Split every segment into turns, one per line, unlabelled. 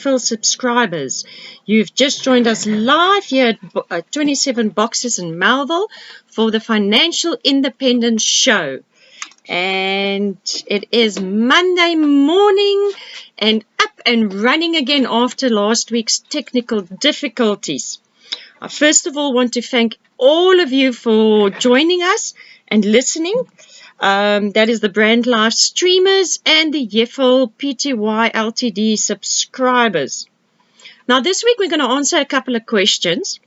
grateful subscribers. You've just joined us live here at 27 Boxes in Melville for the Financial Independence Show. And it is Monday morning and up and running again after last week's technical difficulties. I first of all want to thank all of you for joining us and listening. That is the Brand Life streamers and the Yeffel Pty Ltd subscribers. Now this week we're going to answer a couple of questions.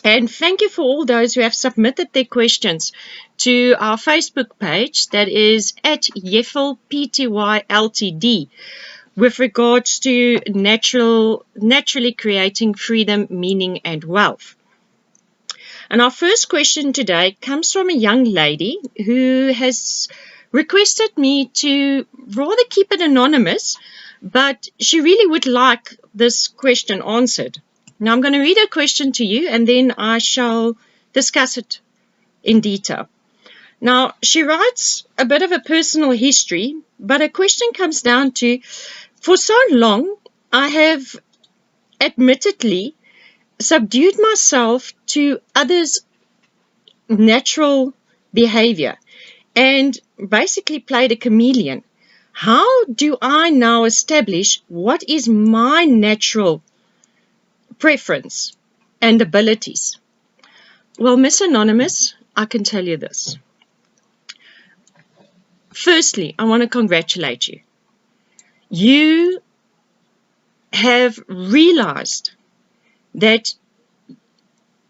And thank you for all those who have submitted their questions to our Facebook page, that is at Yeffel Pty Ltd, with regards to naturally creating freedom, meaning, and wealth. And our first question today comes from a young lady who has requested me to rather keep it anonymous, but she really would like this question answered. Now, I'm going to read her question to you, and then I shall discuss it in detail. Now, she writes a bit of a personal history, but her question comes down to, for so long, I have admittedly subdued myself to others' natural behavior and basically played a chameleon. How do I now establish what is my natural preference and abilities? Well, Miss Anonymous, I can tell you this. Firstly, I want to congratulate you. You have realized that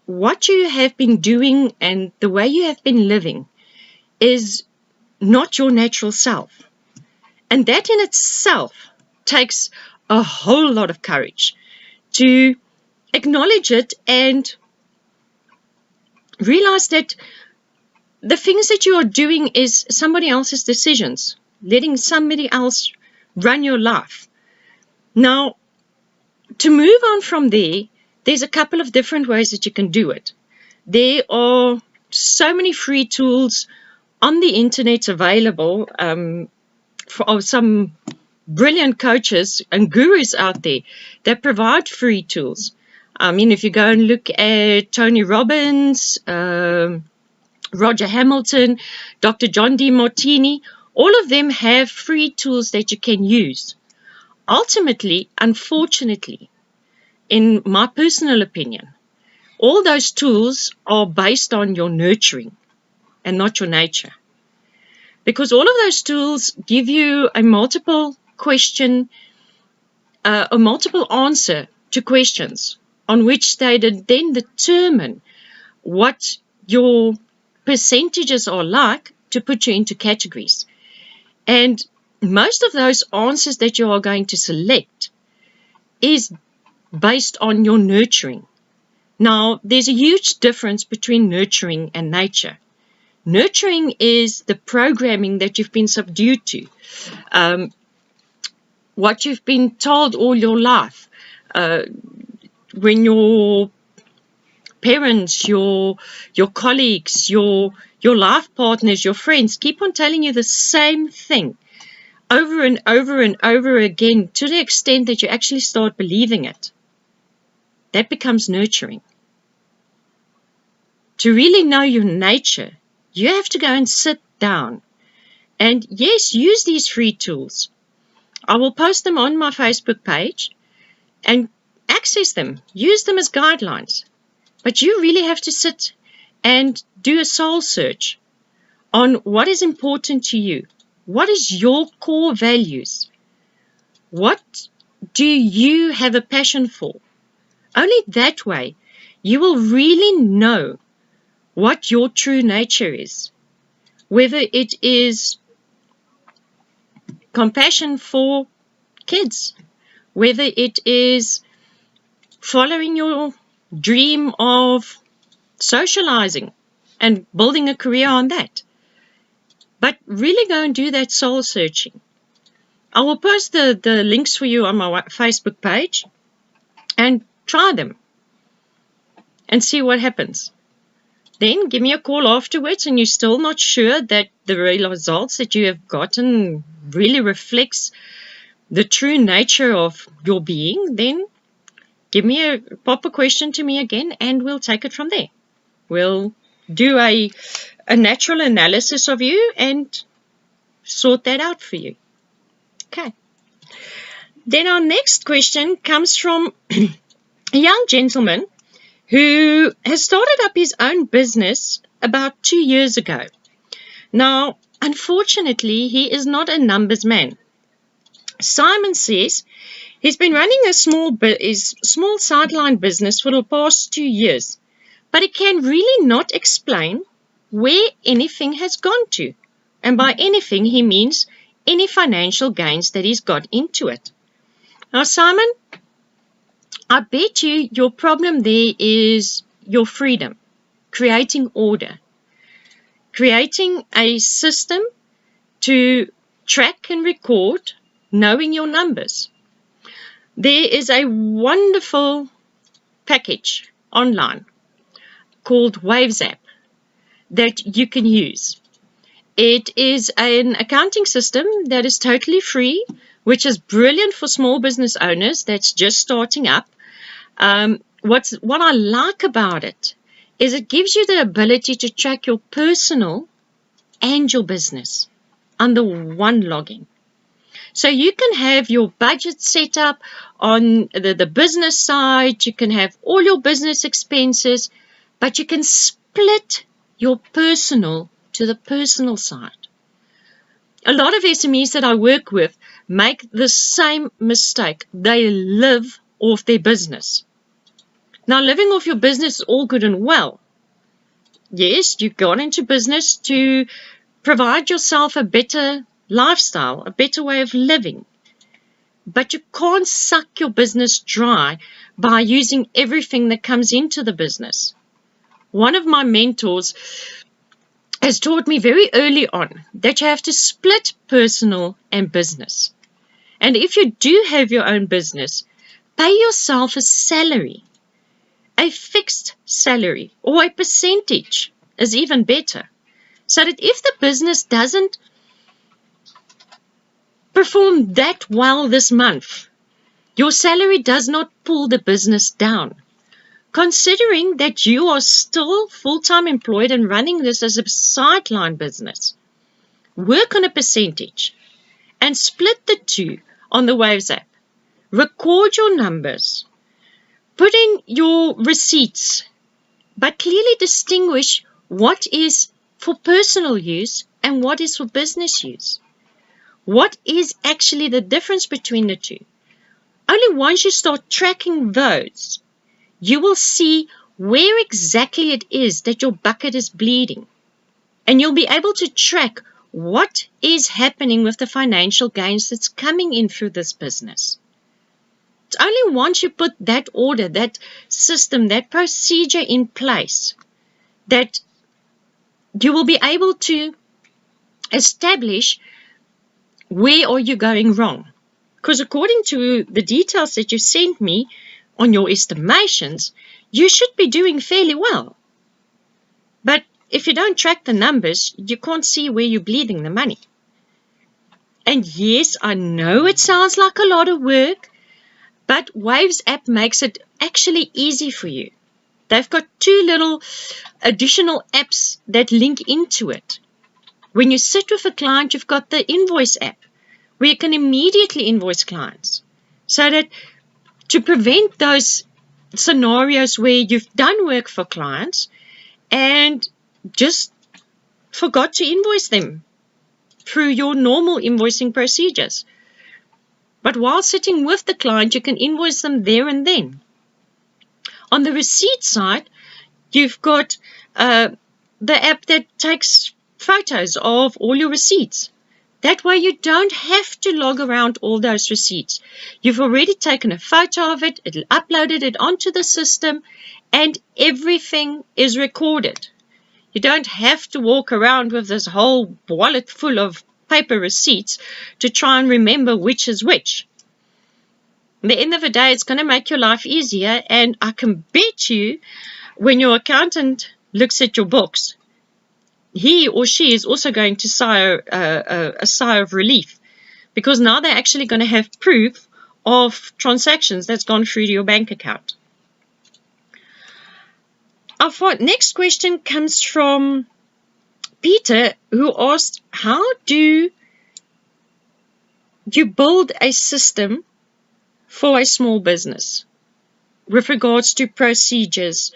what you have been doing and the way you have been living is not your natural self. And that in itself takes a whole lot of courage to acknowledge it and realize that the things that you are doing is somebody else's decisions, letting somebody else run your life. Now, to move on from there, there's a couple of different ways that you can do it. There are so many free tools on the internet available for some brilliant coaches and gurus out there that provide free tools. I mean, if you go and look at Tony Robbins, Roger Hamilton, Dr. John Demartini, all of them have free tools that you can use. Ultimately, unfortunately, in my personal opinion, all those tools are based on your nurturing and not your nature. Because all of those tools give you a multiple answer to questions on which they then determine what your percentages are like to put you into categories. And most of those answers that you are going to select is based on your nurturing. Now, there's a huge difference between nurturing and nature. Nurturing is the programming that you've been subdued to, what you've been told all your life. When your parents, your colleagues, your life partners, your friends keep on telling you the same thing over and over and over again, to the extent that you actually start believing it, that becomes nurturing. To really know your nature, you have to go and sit down and, yes, use these free tools. I will post them on my Facebook page and access them, use them as guidelines. But you really have to sit and do a soul search on what is important to you. What is your core values? What do you have a passion for? Only that way you will really know what your true nature is. Whether it is compassion for kids, whether it is following your dream of socializing and building a career on that. But really go and do that soul searching. I will post the links for you on my Facebook page and try them and see what happens. Then give me a call afterwards and you're still not sure that the results that you have gotten really reflects the true nature of your being, then pop a question to me again, and we'll take it from there. We'll do a natural analysis of you and sort that out for you. Okay. Then our next question comes from a young gentleman who has started up his own business about 2 years ago. Now, unfortunately, he is not a numbers man. Simon says he's been running his small sideline business for the past 2 years, but he can really not explain where anything has gone to. And by anything, he means any financial gains that he's got into it. Now, Simon, I bet you your problem there is your freedom, creating order, creating a system to track and record, knowing your numbers. There is a wonderful package online called Waves app that you can use. It is an accounting system that is totally free, which is brilliant for small business owners that's just starting up. What I like about it is it gives you the ability to track your personal and your business under one login. So you can have your budget set up on the business side, you can have all your business expenses, but you can split your personal to the personal side. A lot of SMEs that I work with make the same mistake. They live off their business. Now, living off your business is all good and well. Yes, you've gone into business to provide yourself a better lifestyle, a better way of living. But you can't suck your business dry by using everything that comes into the business. One of my mentors has taught me very early on that you have to split personal and business. And if you do have your own business, pay yourself a salary, a fixed salary, or a percentage is even better. So that if the business doesn't perform that well this month, your salary does not pull the business down. Considering that you are still full-time employed and running this as a sideline business, work on a percentage and split the two on the Waves app. Record your numbers, put in your receipts, but clearly distinguish what is for personal use and what is for business use. What is actually the difference between the two? Only once you start tracking those, you will see where exactly it is that your bucket is bleeding. And you'll be able to track what is happening with the financial gains that's coming in through this business. It's only once you put that order, that system, that procedure in place that you will be able to establish where are you going wrong. Because according to the details that you sent me on your estimations, you should be doing fairly well. But if you don't track the numbers, you can't see where you're bleeding the money. And yes, I know it sounds like a lot of work, but Waves app makes it actually easy for you. They've got 2 little additional apps that link into it. When you sit with a client, you've got the invoice app where you can immediately invoice clients. So that to prevent those scenarios where you've done work for clients and just forgot to invoice them through your normal invoicing procedures. But while sitting with the client, you can invoice them there and then. On the receipt side, you've got the app that takes photos of all your receipts. That way you don't have to log around all those receipts. You've already taken a photo of it, it'll upload it onto the system, and everything is recorded. You don't have to walk around with this whole wallet full of paper receipts to try and remember which is which. At the end of the day, it's going to make your life easier, and I can bet you when your accountant looks at your books, he or she is also going to sigh a sigh of relief, because now they're actually going to have proof of transactions that's gone through to your bank account. Our next question comes from Peter, who asked, how do you build a system for a small business with regards to procedures,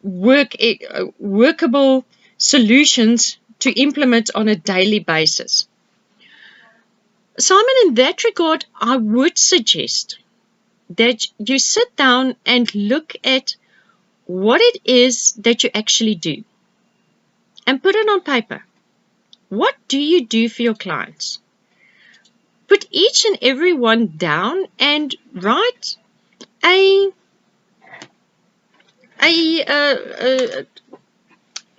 workable solutions to implement on a daily basis? Simon, in that regard, I would suggest that you sit down and look at what it is that you actually do and put it on paper. What do you do for your clients? Put each and every one down and write a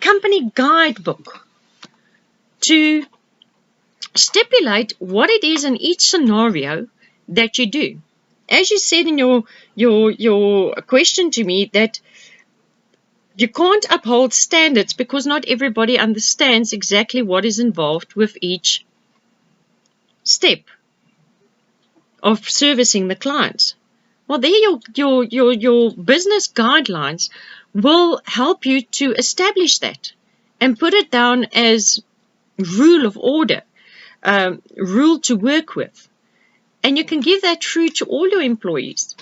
company guidebook to stipulate what it is in each scenario that you do. As you said in your question to me, that you can't uphold standards because not everybody understands exactly what is involved with each step of servicing the clients. Well, there your business guidelines will help you to establish that and put it down as rule of order, rule to work with. And you can give that through to all your employees.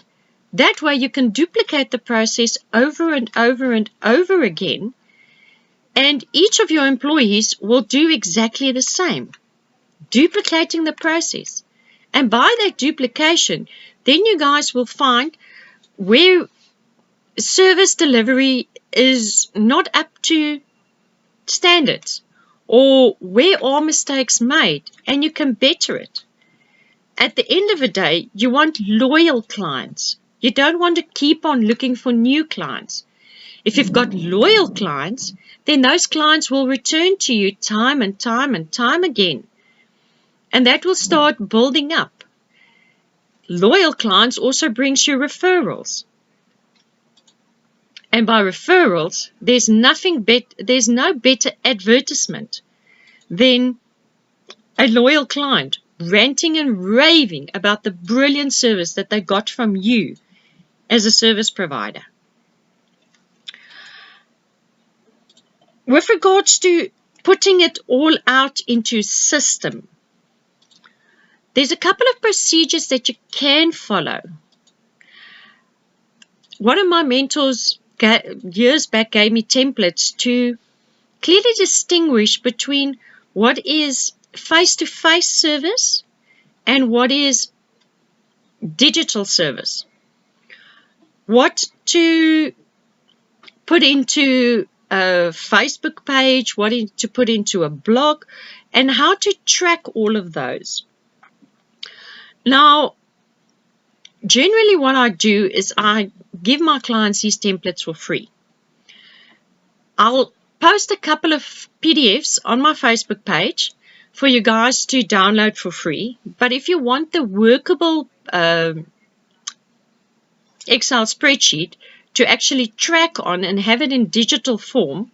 That way you can duplicate the process over and over and over again, and each of your employees will do exactly the same, duplicating the process. And by that duplication, then you guys will find where service delivery is not up to standards or where are mistakes made, and you can better it. At the end of the day, you want loyal clients. You don't want to keep on looking for new clients. If you've got loyal clients, then those clients will return to you time and time and time again. And that will start building up. Loyal clients also brings you referrals. And by referrals, there's no better advertisement than a loyal client ranting and raving about the brilliant service that they got from you as a service provider. With regards to putting it all out into system, there's a couple of procedures that you can follow. One of my mentors years back gave me templates to clearly distinguish between what is face-to-face service and what is digital service. What to put into a Facebook page, what to put into a blog, and how to track all of those. Now, generally what I do is I give my clients these templates for free. I'll post a couple of PDFs on my Facebook page for you guys to download for free. But if you want the workable Excel spreadsheet to actually track on and have it in digital form,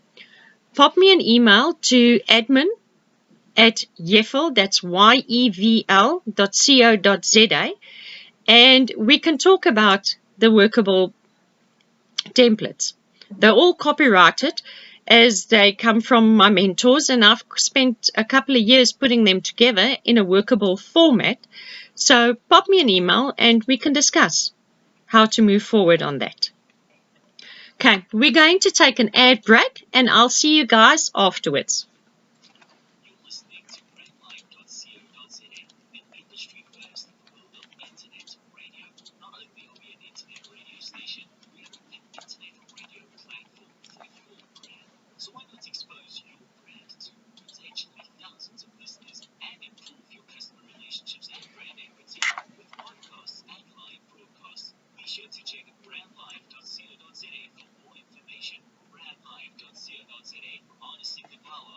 pop me an email to admin@yevl, that's yevl.co.za, and we can talk about the workable templates. They're all copyrighted as they come from my mentors, and I've spent a couple of years putting them together in a workable format. So pop me an email and we can discuss how to move forward on that. Okay, we're going to take an ad break and I'll see you guys afterwards.
Brandlive.co.za for more information. Brandlive.co.za, harnessing the power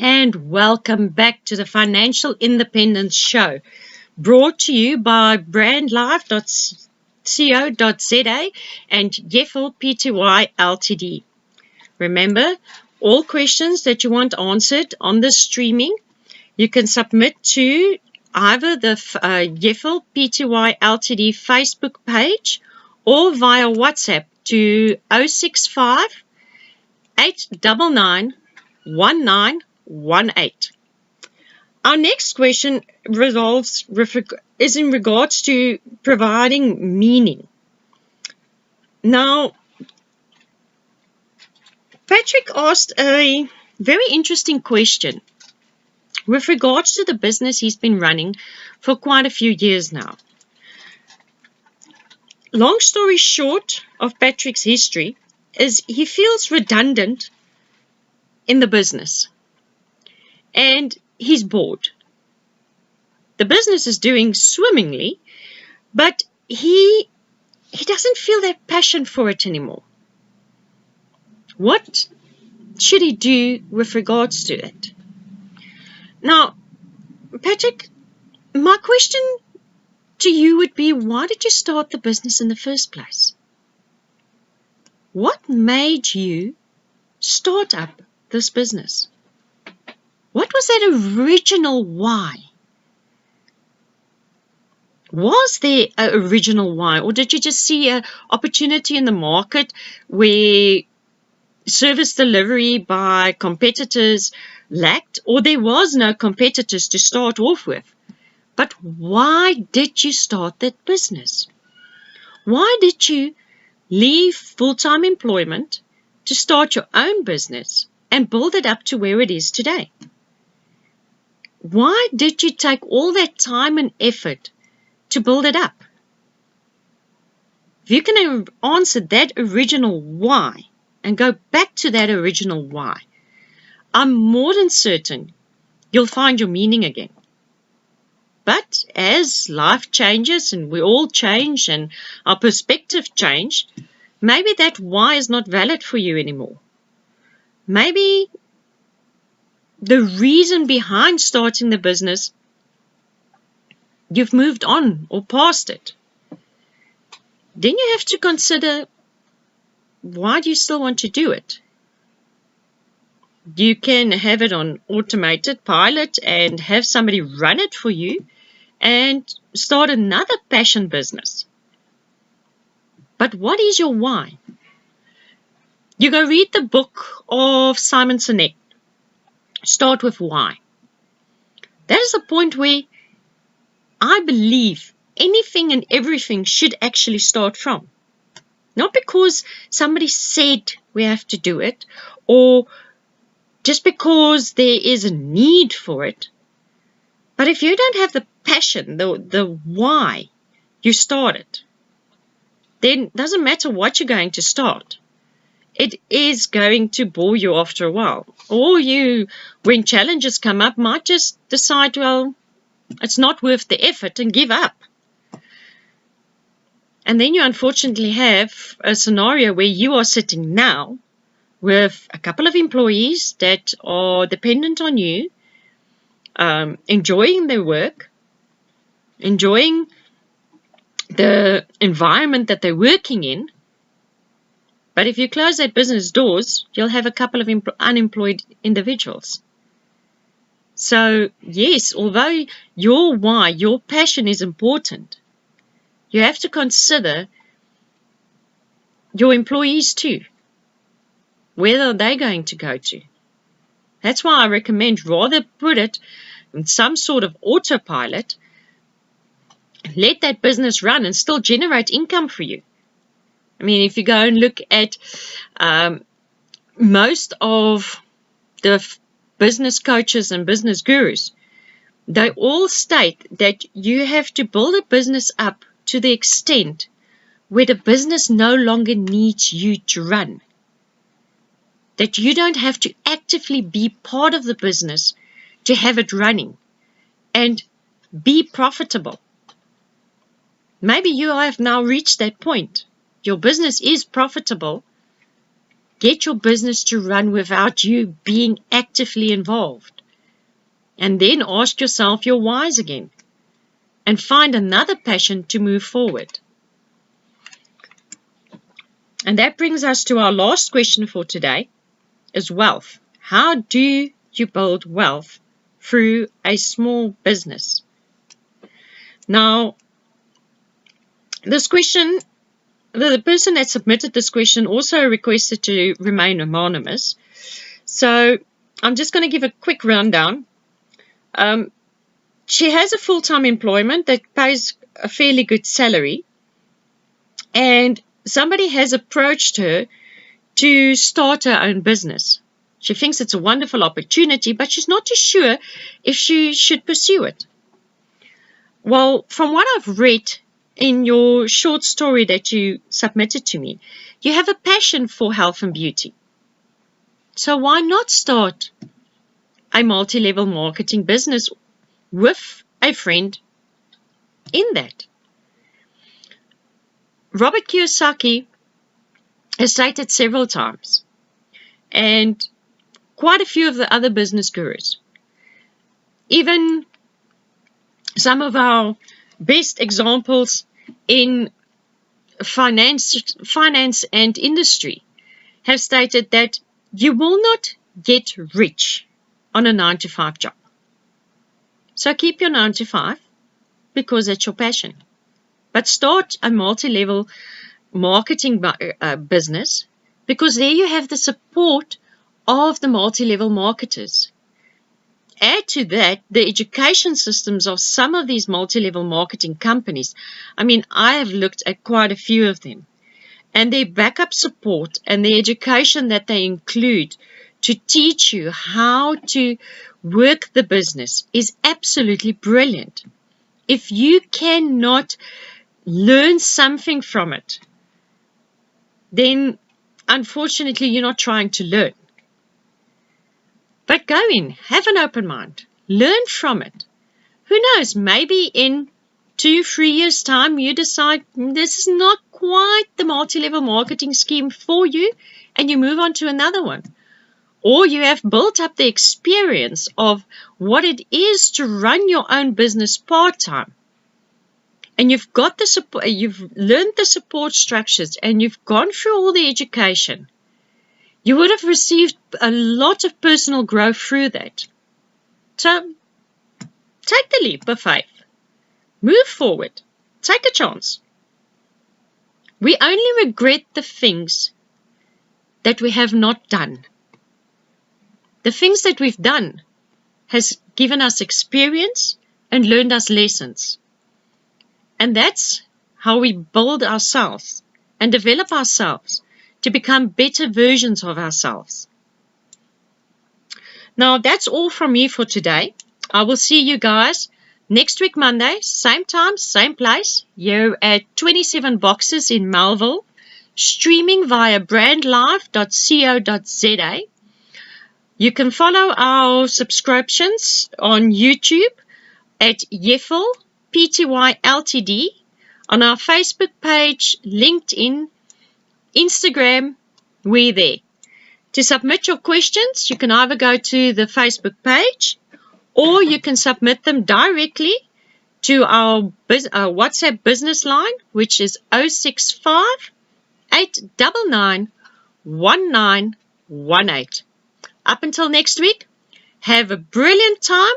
and welcome back to the Financial Independence Show, brought to you by brandlife.co.za and Yeffel Pty Ltd. Remember, all questions that you want answered on the streaming, you can submit to either the Yeffel Pty Ltd Facebook page or via WhatsApp to 065 899 1918. Our next question is in regards to providing meaning. Now, Patrick asked a very interesting question with regards to the business he's been running for quite a few years now. Long story short of Patrick's history is he feels redundant in the business and he's bored. The business is doing swimmingly, but he doesn't feel that passion for it anymore. What should he do with regards to it? Now, Patrick, my question to you would be, why did you start the business in the first place? What made you start up this business? What was that original why? Was there an original why, or did you just see an opportunity in the market where service delivery by competitors lacked, or there was no competitors to start off with? But why did you start that business? Why did you leave full-time employment to start your own business and build it up to where it is today? Why did you take all that time and effort to build it up? If you can answer that original why and go back to that original why, I'm more than certain you'll find your meaning again. But as life changes and we all change and our perspective change, maybe that why is not valid for you anymore. Maybe the reason behind starting the business, you've moved on or past it. Then you have to consider, why do you still want to do it? You can have it on automated pilot and have somebody run it for you and start another passion business. But what is your why? You go read the book of Simon Sinek. Start with why. That is the point where I believe anything and everything should actually start from. Not because somebody said we have to do it, or just because there is a need for it. But if you don't have the passion, the why you started, then it doesn't matter what you're going to start. It is going to bore you after a while. Or you, when challenges come up, might just decide, well, it's not worth the effort and give up. And then you unfortunately have a scenario where you are sitting now with a couple of employees that are dependent on you, enjoying their work, enjoying the environment that they're working in. But if you close that business doors, you'll have a couple of unemployed individuals. So yes, although your why, your passion is important, you have to consider your employees too. Where are they going to go to? That's why I recommend rather put it in some sort of autopilot, let that business run and still generate income for you. I mean, if you go and look at most of the business coaches and business gurus, they all state that you have to build a business up to the extent where the business no longer needs you to run. That you don't have to actively be part of the business to have it running and be profitable. Maybe you have now reached that point. Your business is profitable, get your business to run without you being actively involved? And then ask yourself your whys again and find another passion to move forward. And that brings us to our last question for today, is wealth. How do you build wealth through a small business? Now, this question, the person that submitted this question also requested to remain anonymous. So I'm just going to give a quick rundown. She has a full-time employment that pays a fairly good salary, and somebody has approached her to start her own business. She thinks it's a wonderful opportunity, but she's not too sure if she should pursue it. Well, from what I've read in your short story that you submitted to me, you have a passion for health and beauty. So why not start a multi-level marketing business with a friend in that? Robert Kiyosaki has stated several times, and quite a few of the other business gurus, even some of our best examples in finance and industry, have stated that you will not get rich on a 9-to-5 job. So keep your 9-to-5 because that's your passion. But start a multi-level marketing business, because there you have the support of the multi-level marketers. Add to that the education systems of some of these multi-level marketing companies. I mean, I have looked at quite a few of them, and their backup support and the education that they include to teach you how to work the business is absolutely brilliant. If you cannot learn something from it, then unfortunately you're not trying to learn. But go in, have an open mind, learn from it. Who knows, maybe in 2-3 years' time you decide this is not quite the multi-level marketing scheme for you, and you move on to another one. Or you have built up the experience of what it is to run your own business part-time. And you've got the support, you've learned the support structures, and you've gone through all the education. You would have received a lot of personal growth through that. So take the leap of faith. Move forward. Take a chance. We only regret the things that we have not done. The things that we've done has given us experience and learned us lessons. And that's how we build ourselves and develop ourselves to become better versions of ourselves. Now, that's all from me for today. I will see you guys next week, Monday, same time, same place. You're at 27 Boxes in Melville, streaming via brandlive.co.za. You can follow our subscriptions on YouTube at Yeffel Pty Ltd, on our Facebook page, LinkedIn, Instagram, we're there. To submit your questions, you can either go to the Facebook page, or you can submit them directly to our WhatsApp business line, which is 065 899 1918. Up until next week, have a brilliant time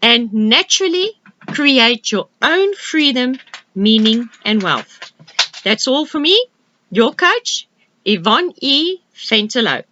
and naturally create your own freedom, meaning, and wealth. That's all for me, your coach, Yvonne E. Fentelow.